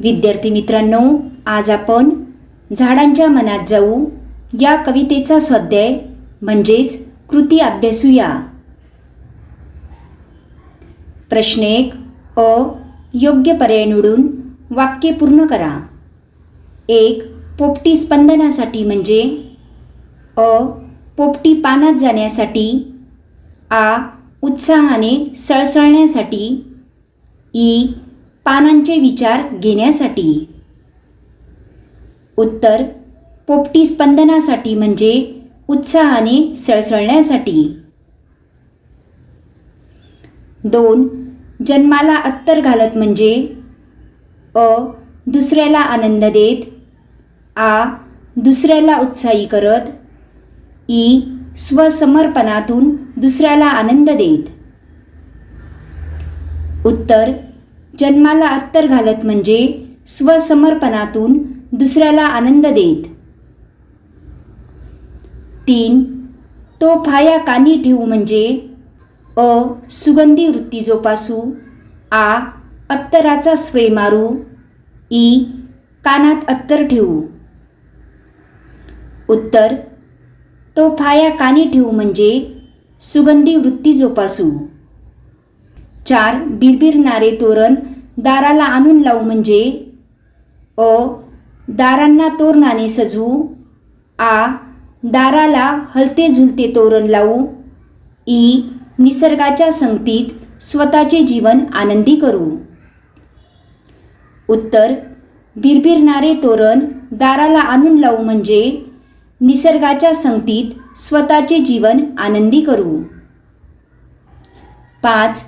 विद्यार्थी मित्रांनो, आज आपण झाडांच्या मनात जाऊ या कवितेचा स्वाध्याय म्हणजेच कृती अभ्यासूया. प्रश्न 1. योग्य पर्याय निवडून वाक्य पूर्ण करा. 1. पोपटी स्पंदनासाठी म्हणजे पोपटी पानात जाण्यासाठी, उत्साहाने सळसळण्यासाठी, पानांचे विचार घेण्यासाठी. उत्तर: पोपटी स्पंदनासाठी म्हणजे उत्साहाने सळसळण्यासाठी. 2. जन्माला अत्तर घालत म्हणजे दुसऱ्याला आनंद देत, दुसऱ्याला उत्साही करत, स्वसमर्पणातून दुसऱ्याला आनंद देत. उत्तर: जन्माला अत्तर घालत म्हणजे स्वसमर्पणातून दुसऱ्याला आनंद देत. 3. तो फाया कानी ठेवू म्हणजे सुगंधी वृत्ती जोपासू, अत्तराचा स्प्रे मारू, कानात अत्तर ठेवू. उत्तर: तो फाया कानी ठेवू म्हणजे सुगंधी वृत्ती जोपासू. 4. बिरबिरणारे तोरण दाराला आणून लावू म्हणजे दारांना तोरणाने सजवू, दाराला हलते झुलते तोरण लावू, निसर्गाच्या संगतीत स्वतःचे जीवन आनंदी करू. उत्तर: बिरबिरणारे तोरण दाराला आणून लावू म्हणजे निसर्गाच्या संगतीत स्वतःचे जीवन आनंदी करू. 5.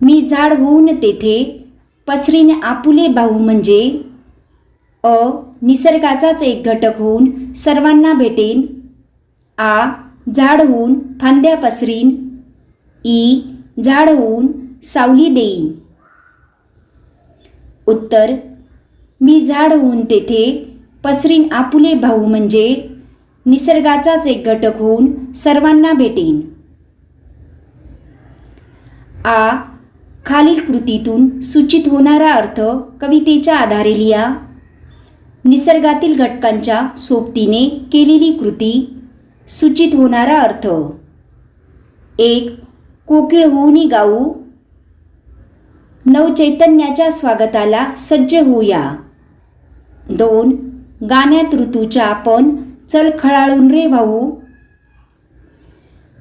मी झाड होऊन तेथे पसरीन आपुले बाहू म्हणजे निसर्गाचाच एक घटक होऊन सर्वांना भेटेन, झाड होऊन फांद्या पसरीन, झाड होऊन सावली देईन. उत्तर: मी झाड होऊन तेथे पसरीन आपुले बाहू म्हणजे निसर्गाचाच एक घटक होऊन सर्वांना भेटेन. खालील कृतीतून सूचित होणारा अर्थ कवितेच्या आधारे लिहा. निसर्गातील घटकांच्या सोबतीने केलेली कृती. सूचित होणारा अर्थ. 1. कोकिळ होऊनी गाऊ. नवचैतन्याच्या स्वागताला सज्ज होऊया. 2. गाण्यात ऋतूच्या आपण चल खळाळून रे वाहू.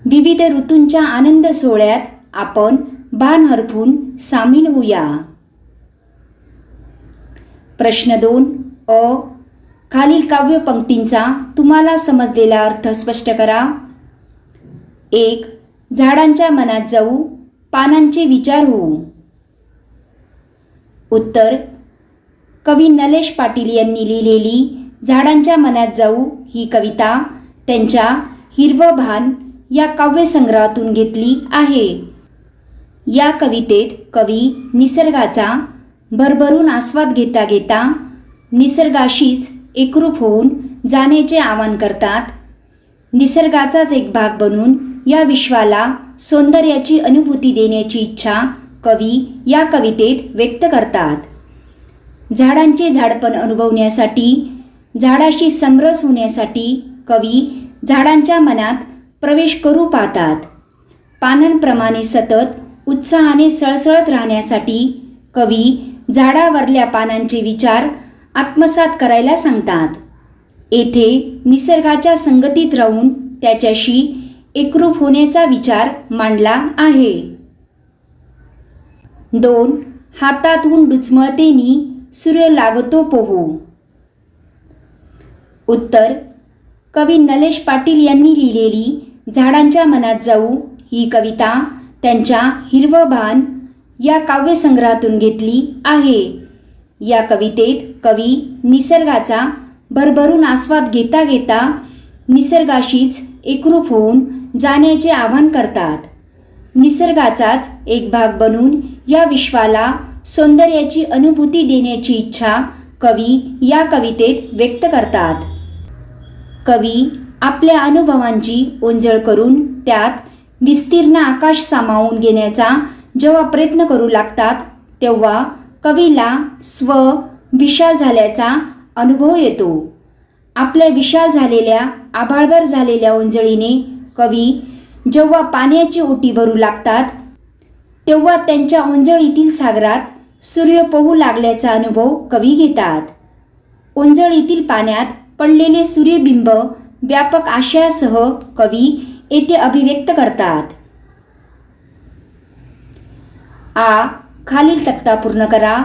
विविध ऋतूंच्या आनंद सोहळ्यात आपण भान हरपून सामील होऊया. प्रश्न 2. खालील काव्य पंक्तींचा तुम्हाला समजलेला अर्थ स्पष्ट करा. 1. झाडांच्या मनात जाऊ, पानांचे विचार होऊ. उत्तर: कवी नलेश पाटील यांनी लिहिलेली झाडांच्या मनात जाऊ ही कविता त्यांच्या हिरवं भान या काव्यसंग्रहातून घेतली आहे. या कवितेत कवी निसर्गाचा भरभरून आस्वाद घेता घेता निसर्गाशीच एकरूप होऊन जाण्याचे आवाहन करतात. निसर्गाचाच एक भाग बनून या विश्वाला सौंदर्याची अनुभूती देण्याची इच्छा कवी या कवितेत व्यक्त करतात. झाडांचे झाडपण अनुभवण्यासाठी, झाडाशी समरस होण्यासाठी कवी झाडांच्या मनात प्रवेश करू पाहतात. पानांप्रमाणे सतत उत्साहाने सळसळत राहण्यासाठी कवी झाडावरल्या पानांचे विचार आत्मसात करायला सांगतात. येथे निसर्गाच्या संगतीत राहून त्याच्याशी एकरूप होण्याचा विचार मांडला आहे. 2. हातात ऊन डुचमळतेनी सूर्य लागतो पोहू. उत्तर: कवी नलेश पाटील यांनी लिहिलेली झाडांच्या मनात जाऊ ही कविता त्यांच्या हिरवं भान या काव्यसंग्रहातून घेतली आहे. या कवितेत कवी निसर्गाचा भरभरून आस्वाद घेता घेता निसर्गाशीच एकरूप होऊन जाण्याचे आवाहन करतात. निसर्गाचाच एक भाग बनून या विश्वाला सौंदर्याची अनुभूती देण्याची इच्छा कवी या कवितेत व्यक्त करतात. कवी आपल्या अनुभवांची ओंजळ करून त्यात विस्तीर्ण आकाश सामावून घेण्याचा जेव्हा प्रयत्न करू लागतात तेव्हा कवीला स्व विशाल झाल्याचा अनुभव येतो. आपल्या विशाल झालेल्या आभाळभर झालेल्या ओंजळीने कवी जेव्हा पाण्याची ओटी भरू लागतात तेव्हा त्यांच्या ओंजळीतील सागरात सूर्य पोहू लागल्याचा अनुभव कवी घेतात. ओंजळीतील पाण्यात पडलेले सूर्यबिंब व्यापक आशयासह कवी येथे अभिव्यक्त करतात. आ. खालील तक्ता पूर्ण करा.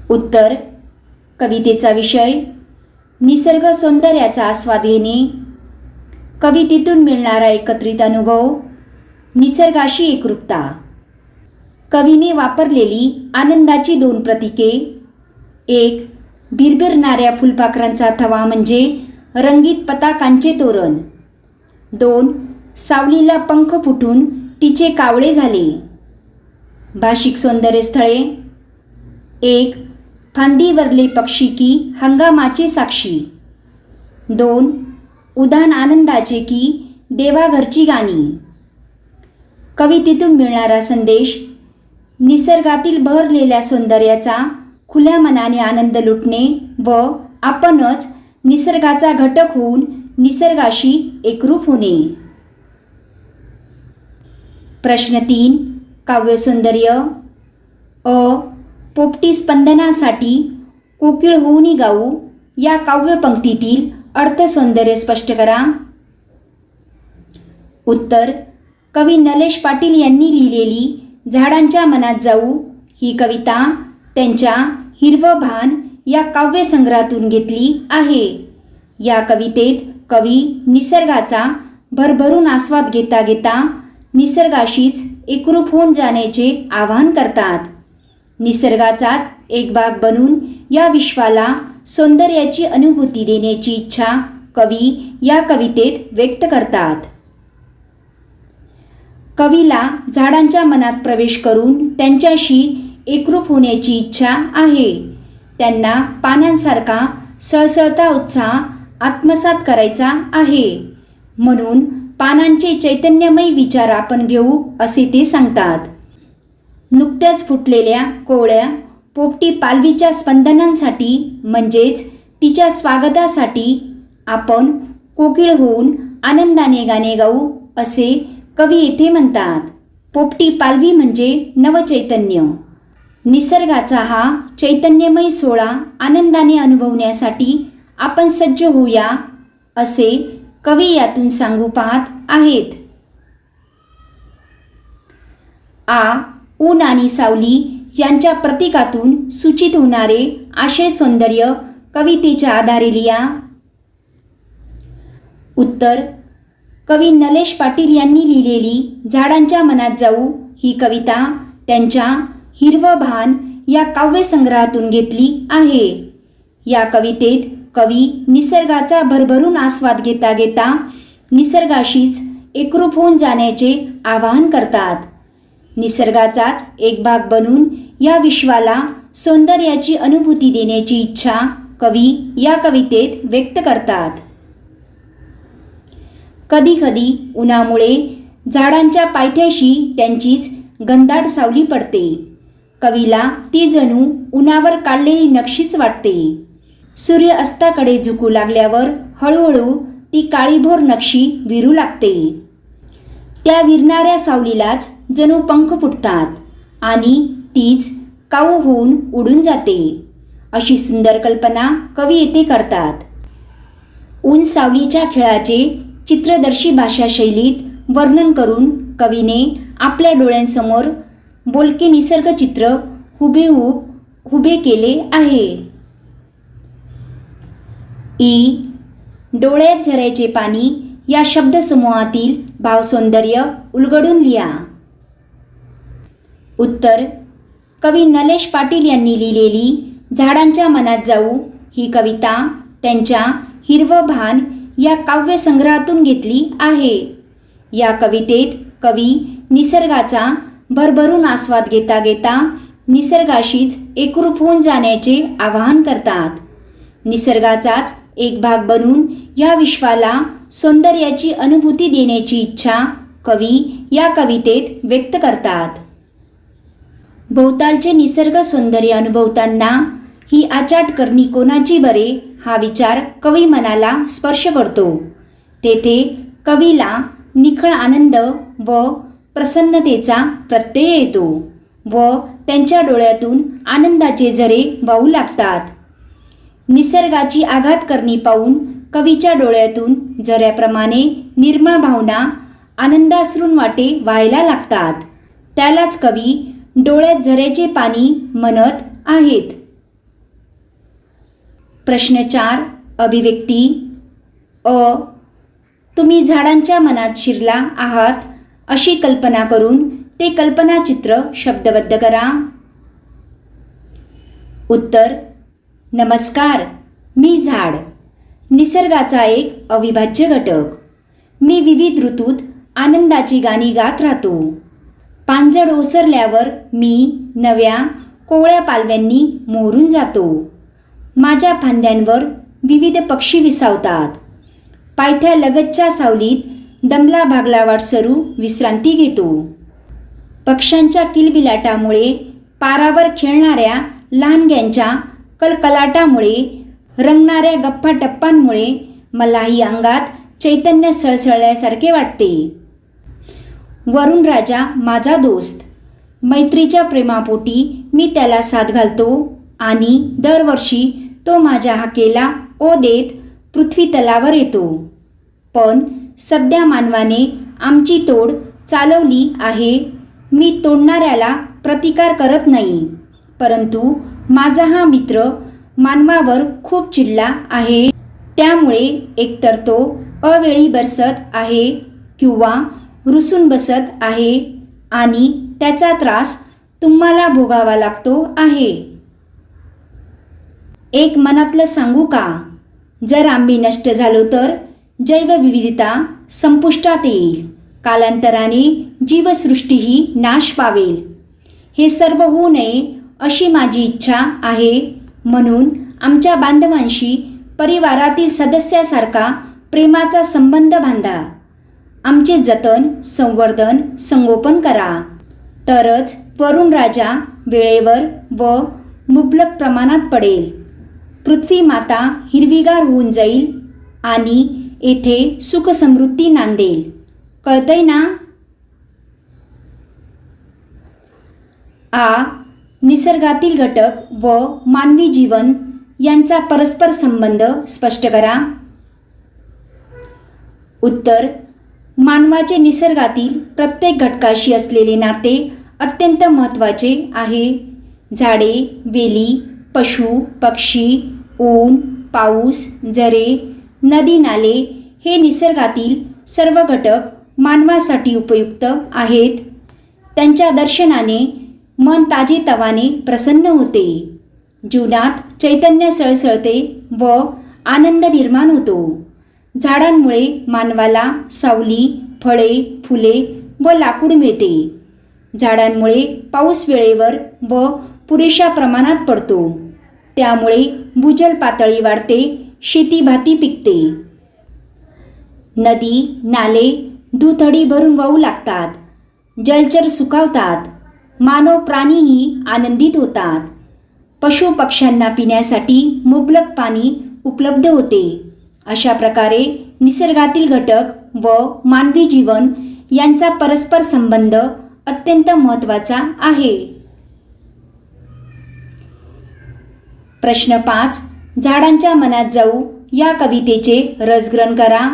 उत्तर. कवितेचा विषय निसर्ग सौंदर्याचा आस्वाद घेणे. कवितेतून मिळणारा एकत्रित अनुभव. निसर्गाशी एकरूपता. कवीने वापरलेली आनंदाची दोन प्रतीके. 1. भिरभिरणाऱ्या फुलपाखरांचा थवा म्हणजे रंगीत पताकांचे तोरण. 2. सावलीला पंख फुटून तिचे कावळे झाले. भाषिक सौंदर्य स्थळे. 1. फांदीवरले पक्षी की हंगामाचे साक्षी. 2. उधाण आनंदाचे की देवाघरची गाणी. कवितेतून मिळणारा संदेश. निसर्गातील बहरलेल्या सौंदर्याचा खुल्या मनाने आनंद लुटणे व आपणच निसर्गाचा घटक होऊन निसर्गाशी एकरूप होणे. प्रश्न 3. काव्यसौंदर्य. अ. पोपटी स्पंदनासाठी कोकिळ होऊनी गाऊ या काव्यपंक्तीतील अर्थसौंदर्य स्पष्ट करा. उत्तर. कवी नलेश पाटील यांनी लिहिलेली झाडांच्या मनात जाऊ ही कविता त्यांच्या हिरवं भान या काव्यसंग्रहातून घेतली आहे. या कवितेत कवी निसर्गाचा भरभरून आस्वाद घेता घेता निसर्गाशीच एकरूप होऊन जाण्याचे आवाहन करतात. निसर्गाचाच एक भाग बनून या विश्वाला सौंदर्याची अनुभूती देण्याची इच्छा कवी या कवितेत व्यक्त करतात. कवीला झाडांच्या मनात प्रवेश करून त्यांच्याशी एकरूप होण्याची इच्छा आहे. त्यांना पानांसारखा सळसळता उत्साह आत्मसात करायचा आहे. म्हणून पानांचे चैतन्यमय विचार आपण घेऊ असे ते सांगतात. नुकत्याच फुटलेल्या कोवळ्या पोपटी पालवीच्या स्पंदनांसाठी म्हणजेच तिच्या स्वागतासाठी आपण कोकिळ होऊन आनंदाने गाणे गाऊ असे कवी येथे म्हणतात. पोपटी पालवी म्हणजे नवचैतन्य. निसर्गाचा हा चैतन्यमय सोहळा आनंदाने अनुभवण्यासाठी आपण सज्ज होऊया असे कवी यातून सांगू पाहत आहेत. आ. ऊन आणि सावली यांच्या प्रतीकातून सूचित होणारे आशय सौंदर्य कवितेच्या आधारे लिहा. उत्तर. कवी नलेश पाटील यांनी लिहिलेली झाडांच्या मनात जाऊ ही कविता त्यांच्या हिरवं भान या काव्यसंग्रहातून घेतली आहे. या कवितेत कवी निसर्गाचा भरभरून आस्वाद घेता घेता निसर्गाशीच एकरूप होऊन जाण्याचे आवाहन करतात. निसर्गाचाच एक भाग बनून या विश्वाला सौंदर्याची अनुभूती देण्याची इच्छा कवी या कवितेत व्यक्त करतात. कधीकधी उन्हामुळे झाडांच्या पायथ्याशी त्यांचीच घनदाट सावली पडते. कवीला ती जणू उन्हावर काढलेली नक्षीच वाटते. सूर्य अस्ताकडे झुकू लागल्यावर हळूहळू ती काळीभोर नक्षी विरू लागते. त्या विरणाऱ्या सावलीलाच जणू पंख फुटतात आणि तीच काऊ होऊन उडून जाते. अशी सुंदर कल्पना कवी येथे करतात. ऊन सावलीच्या खेळाचे चित्रदर्शी भाषा शैलीत वर्णन करून कवीने आपल्या डोळ्यांसमोर बोलके निसर्ग चित्र हुबेहूब उभे केले आहे. ई. डोळ्यात झरायचे पाणी या शब्दसमूहातील भावसौंदर्य उलगडून लिहा. उत्तर. कवी नलेश पाटील यांनी लिहिलेली झाडांच्या मनात जाऊ ही कविता त्यांच्या हिरवं भान या काव्यसंग्रहातून घेतली आहे. या कवितेत कवी निसर्गाचा भरभरून आस्वाद घेता घेता निसर्गाशीच एकरूप होऊन जाण्याचे आवाहन करतात. निसर्गाचाच एक भाग बनून या विश्वाला सौंदर्याची अनुभूती देण्याची इच्छा कवी या कवितेत व्यक्त करतात. भोवतालचे निसर्ग सौंदर्य अनुभवताना ही आचाट करणी कोणाची बरे हा विचार कवी मनाला स्पर्श करतो. तेथे कवीला निखळ आनंद व प्रसन्नतेचा प्रत्यय येतो व त्यांच्या डोळ्यातून आनंदाचे झरे वाहू लागतात. निसर्गाची आघात करणी पाहून कवीच्या डोळ्यातून झऱ्याप्रमाणे निर्मळ भावना आनंदाश्रून वाटे व्हायला लागतात. त्यालाच कवी डोळ्यात झऱ्याचे पाणी म्हणत आहेत. प्रश्न 4 अभिव्यक्ती तुम्ही झाडांच्या मनात शिरला आहात अशी कल्पना करून ते कल्पनाचित्र शब्दबद्ध करा. उत्तर नमस्कार, मी झाड, निसर्गाचा एक अविभाज्य घटक. मी विविध ऋतूत आनंदाची गाणी गात राहतो. पानझड ओसरल्यावर मी नव्या कोवळ्या पालव्यांनी मोहरून जातो. माझ्या फांद्यांवर विविध पक्षी विसावतात. पायथ्या लगतच्या सावलीत दमला भागला वाटसरू विश्रांती घेतो. पक्ष्यांच्या किलबिलाटामुळे, पारावर खेळणाऱ्या लहानग्यांच्या कलकलाटामुळे, रंगणाऱ्या गप्पा टप्पांमुळे मलाही अंगात चैतन्य सळसळल्यासारखे वाटते. वरुण राजा माझा दोस्त, मैत्रीच्या प्रेमापोटी मी त्याला साथ घालतो आणि दरवर्षी तो माझ्या हाकेला ओ देत पृथ्वी तलावर येतो. पण सध्या मानवाने आमची तोड चालवली आहे. मी तोडणाऱ्याला प्रतिकार करत नाही, परंतु माझा हा मित्र मानवावर खूप चिडला आहे. त्यामुळे एकतर तो अवेळी बरसत आहे किंवा रुसून बसत आहे आणि त्याचा त्रास तुम्हाला भोगावा लागतो आहे. एक मनातलं सांगू का? जर आम्ही नष्ट झालो तर जैवविविधता संपुष्टात येईल. कालांतराने जीवसृष्टीही नाश पावेल. हे सर्व होऊ नये अशी माझी इच्छा आहे. म्हणून आमच्या बांधवांशी परिवारातील सदस्यासारखा प्रेमाचा संबंध बांधा. आमचे जतन, संवर्धन, संगोपन करा. तरच वरुण राजा वेळेवर व मुबलक प्रमाणात पडेल. पृथ्वी माता हिरवीगार होऊन जाईल आणि येथे सुख समृद्धी नांदेल. कळतंय ना? निसर्गातील घटक व मानवी जीवन यांचा परस्पर संबंध स्पष्ट करा. उत्तर मानवाचे निसर्गातील प्रत्येक घटकाशी असलेले नाते अत्यंत महत्त्वाचे आहे. झाडे, वेली, पशु, पक्षी, ऊन, पाऊस, झरे, नदी, नाले हे निसर्गातील सर्व घटक मानवासाठी उपयुक्त आहेत. त्यांच्या दर्शनाने मन ताजेतवाने प्रसन्न होते. जीवनात चैतन्य सळसळते व आनंद निर्माण होतो. झाडांमुळे मानवाला सावली, फळे, फुले व लाकूड मिळते. झाडांमुळे पाऊस वेळेवर व पुरेशा प्रमाणात पडतो. त्यामुळे भूजल पातळी वाढते, शेतीभाती पिकते. नदी, नाले दुथडी भरून वाहू लागतात. जलचर सुकावतात. मानव प्राणीही आनंदित होतात. पशु पक्ष्यांना पिण्यासाठी मुबलक पाणी उपलब्ध होते. अशा प्रकारे निसर्गातील घटक व मानवी जीवन यांचा परस्पर संबंध अत्यंत महत्त्वाचा आहे. प्रश्न 5 झाडांच्या मनात जाऊ या कवितेचे रसग्रहण करा.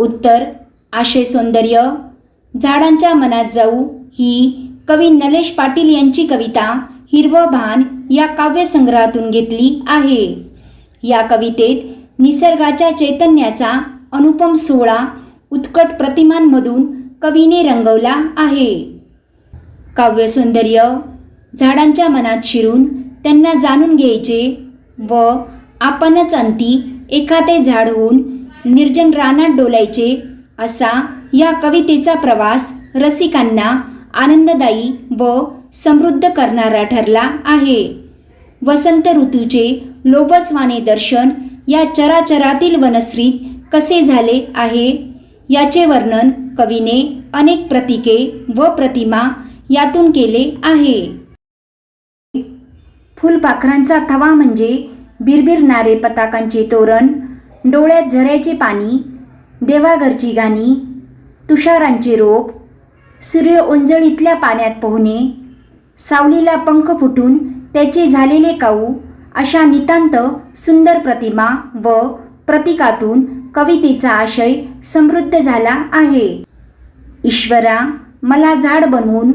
उत्तर आशय सौंदर्य. झाडांच्या मनात जाऊ ही कवी नलेश पाटील यांची कविता हिरवं भान या काव्यसंग्रहातून घेतली आहे. या कवितेत निसर्गाच्या चैतन्याचा अनुपम सोहळा उत्कट प्रतिमांमधून कवीने रंगवला आहे. काव्यसौंदर्य. झाडांच्या मनात शिरून त्यांना जाणून घ्यायचे व आपणच अंती एखादे झाड होऊन निर्जन रानात डोलायचे असा या कवितेचा प्रवास रसिकांना आनंददायी व समृद्ध करणारा ठरला आहे. वसंत ऋतूचे लोभसवाने दर्शन या चराचरातील वनश्रीत कसे झाले आहे याचे वर्णन कवीने अनेक प्रतीके व प्रतिमा यातून केले आहे. फुलपाखरांचा थवा म्हणजे बिरबिरणारे पताकांचे तोरण, डोळ्यात झऱ्याचे पाणी, देवाघरची गाणी, तुषारांचे रोप, सूर्य ओंजळीतल्या पाण्यात पोहणे, सावलीला पंख फुटून त्याचे झालेले काऊ अशा नितांत सुंदर प्रतिमा व प्रतीकातून कवितेचा आशय समृद्ध झाला आहे. ईश्वरा, मला झाड बनवून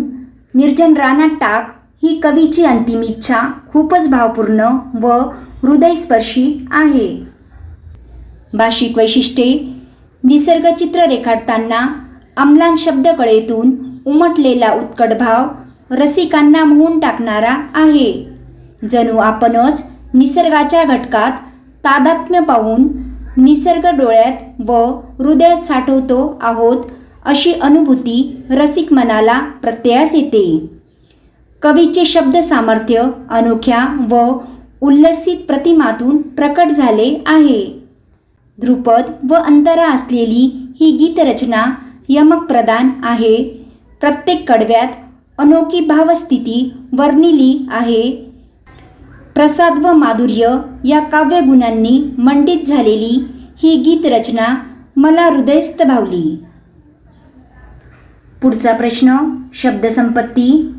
निर्जन रानात टाक ही कवीची अंतिम इच्छा खूपच भावपूर्ण व हृदयस्पर्शी आहे. भाषिक वैशिष्ट्ये. निसर्गचित्र रेखाटताना अम्लान शब्दकळेतून उमटलेला उत्कट भाव रसिकांना मोहून टाकणारा आहे. जणू आपणच निसर्गाच्या घटकात तादात्म्य पाहून निसर्ग डोळ्यात व हृदयात साठवतो आहोत अशी अनुभूती रसिक मनाला प्रत्ययास येते. कवीचे शब्द सामर्थ्य अनोख्या व उल्लसित प्रतिमातून प्रकट झाले आहे. ध्रुपद व अंतरा असलेली ही गीतरचना यमकप्रधान आहे. प्रत्येक कडव्यात अनोखी भावस्थिती वर्णिली आहे. प्रसाद व माधुर्य या काव्यगुणांनी मंडित झालेली ही गीतरचना मला हृदयस्थ भावली. पुढचा प्रश्न. शब्दसंपत्ती.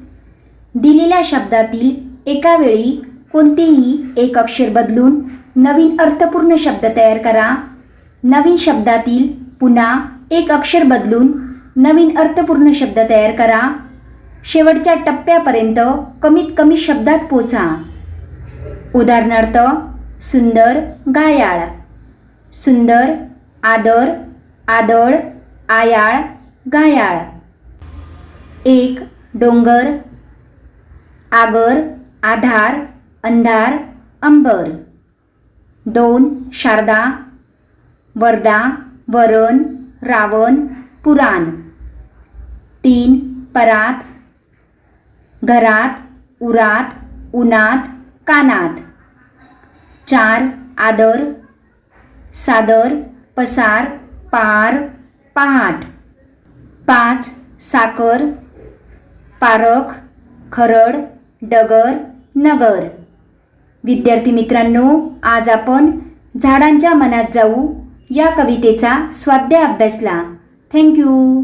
दिलेल्या शब्दातील एका वेळी कोणतेही एक अक्षर बदलून नवीन अर्थपूर्ण शब्द तयार करा. नवीन शब्दातील पुन्हा एक अक्षर बदलून नवीन अर्थपूर्ण शब्द तयार करा. शेवटच्या टप्प्यापर्यंत कमीत कमी शब्दात पोचा. उदाहरणार्थ सुंदर गायाळ, सुंदर आदर, आदळ, आयाळ, गायाळ. एक डोंगर, आगर, आधार, अंधार, अंबर. दोन शारदा, वरदा, वरण, रावण, पुराण. तीन परात, घरात, उरात, उन्हात, कानात. चार आदर, सादर, पसार, पहार, पहाट. पाच साखर, पारख, खरड, डगर, नगर. विद्यार्थी मित्रांनो, आज आपण झाडांच्या मनात जाऊ या कवितेचा स्वाध्याय अभ्यासला. थँक्यू.